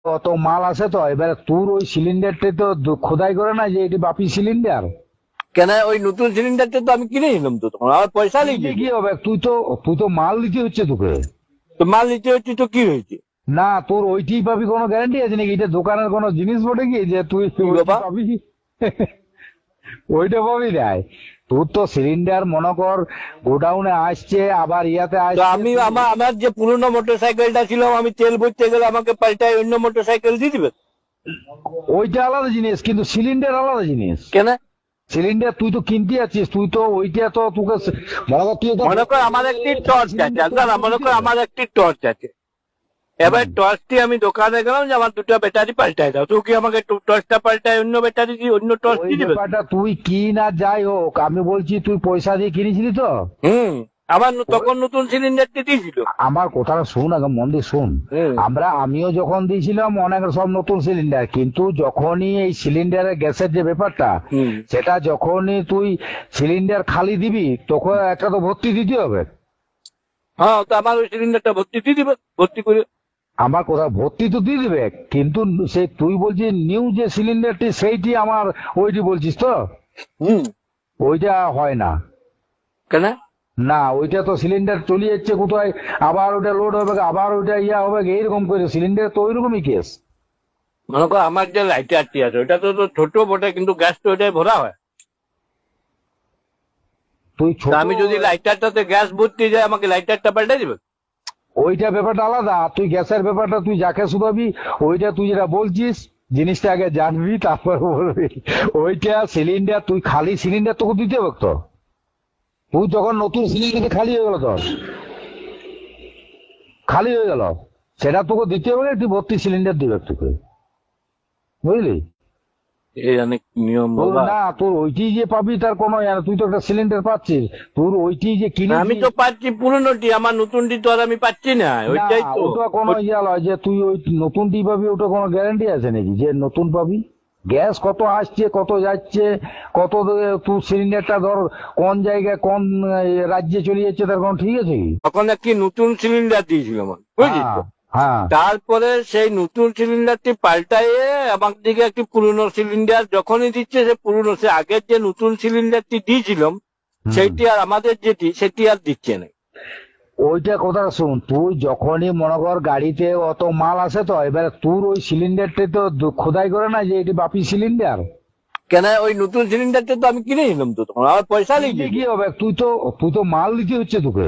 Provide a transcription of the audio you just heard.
অত মাল আছে তো, এবারে তোর ওই সিলিন্ডারটা তো খোদাই করে না যে এটি বাপি সিলিন্ডার। কেন ওই নতুন সিলিন্ডারটা তো আমি কিনে নিলাম, তো তখন আমার পয়সা লেগে কি হবে, তুই তো মাল দিতে হচ্ছে তোকে। তো মাল নিতে হচ্ছে তো কি হয়েছে? না, তোর ওইটি পাবি কোনো গ্যারান্টি আছে নাকি? এটা দোকানের কোনো জিনিস বটে কি যে তুই পাবি? ওইটা পাবি নাই। তোর তো সিলিন্ডার মনে কর গোডাউনে আসছে, আবার ইয়াতে আসছে। আমি আমার যে পুরনো মোটর সাইকেলটা ছিল, আমি তেল ভরতে গেলে আমাকে পাল্টায় অন্য মোটর সাইকেল দিয়ে দিবে। ওইটা আলাদা জিনিস, কিন্তু সিলিন্ডার আলাদা জিনিস। কেন? সিলিন্ডার তুই তো কিনতে যাচ্ছিস, তুই তো ওইটা তো তোকে মনে কর আমার একটি টর্চ আছে, মনে কর আমার একটি টর্চ আছে, এবার টর্চটি আমি দোকানে গেলাম যে আমার দুটো ব্যাটারি পাল্টাই দাও, তো কি আমাকে টর্চটা পাল্টায় অন্য ব্যাটারি দিয়ে অন্য টর্চ দিয়ে দিবে? তুই কি না যাই হোক, আমি বলছি তুই পয়সা দিয়ে কিনেছিলি তো। আমার তখন নতুন সিলিন্ডারটি দিয়েছিল। আমার কথাটা শোন, আগে মন দিয়ে শোন। আমিও যখন দিয়েছিলাম অনেক সব নতুন সিলিন্ডার, কিন্তু যখনই এই সিলিন্ডারের গ্যাসের যে ব্যাপারটা, সেটা যখনই তুই সিলিন্ডার খালি দিবি তখন একটা তো ভর্তি দিতে হবে। হ্যাঁ, তো আমার ওই সিলিন্ডারটা ভর্তি দিয়ে দিবে, ভর্তি করে। আমার কথা ভর্তি তো দিয়ে দিবে, কিন্তু সেই তুই বলছিস নিউ যে সিলিন্ডারটি সেইটি আমার ওইটি বলছিস তো। ওইটা হয় না। কেন? না, ওইটা তো সিলিন্ডার চলে যাচ্ছে কোথায়, আবার ওটা লোড হবে, আবার ওইটা ইয়া হবে, এইরকম করে সিলিন্ডার তো ওইরকমই কেস। মনে করো আমার যে লাইটারটি আছে ওইটা তো ছোট বটে, কিন্তু গ্যাস তো ওইটাই ভরা হয়। আমি যদি লাইটারটাতে গ্যাস ভর্তি যায়, আমাকে লাইটারটা পাল্টে দিবে? ওইটা ব্যাপারটা আলাদা। তুই গ্যাসের ব্যাপারটা তুই যাকে শুধাবি, ওইটা তুই যেটা বলছিস জিনিসটা আগে জানবি, তারপর বলবি। ওইটা সিলিন্ডার তুই খালি সিলিন্ডার তোকে দিতে হবে তো। তুই যখন নতুন সিলিন্ডার খালি হয়ে গেল, তোর খালি হয়ে গেল, সেটা তোকে দিতে হবে, তুই ভর্তি সিলিন্ডার দিবে তোকে, বুঝলি? এই অনেক নিয়ম। না, তোর ওইটি যে পাবি তার কোনো, তুই তো একটা সিলিন্ডার পাচ্ছিস, তোর ওইটি যে কিনে। আমি তো পাচ্ছি পুরনোটি, আমার নতুনটি তো আর আমি পাচ্ছি না। ওইটাই তো। ওটা কোনো ইয়া নয় যে তুই ওই নতুনটি পাবি, ওটা কোনো গ্যারান্টি আছে নাকি যে নতুন পাবি? গ্যাস কত আসছে কত যাচ্ছে, কত তুই সিলিন্ডারটা ধর কোন জায়গায় কোন রাজ্যে চলে যাচ্ছে তার কোনো ঠিক আছে কি? তখন একটি নতুন সিলিন্ডার দিয়েছিল আমার, বুঝলি? হ্যাঁ, তারপরে সেই নতুন সিলিন্ডারটি পাল্টাইয়ে আমার দিকে একটি পুরনো সিলিন্ডার যখনই দিচ্ছে, সে পুরনো, সে আগের যে নতুন সিলিন্ডারটি দিয়েছিলাম সেইটি আর আমাদের যেটি সেটি আর দিচ্ছে না। ওইটা কথা শুন, তুই যখনই মনে কর গাড়িতে অত মাল আসে তো, এবারে তোর ওই সিলিন্ডারটা তো খোদাই করে না যে এটি বাপি সিলিন্ডার। কেন ওই নতুন সিলিন্ডারটা তো আমি কিনে নিলাম, তো তখন আমার পয়সা লেগে কি হবে, তুই তো মাল দিতে হচ্ছে তোকে।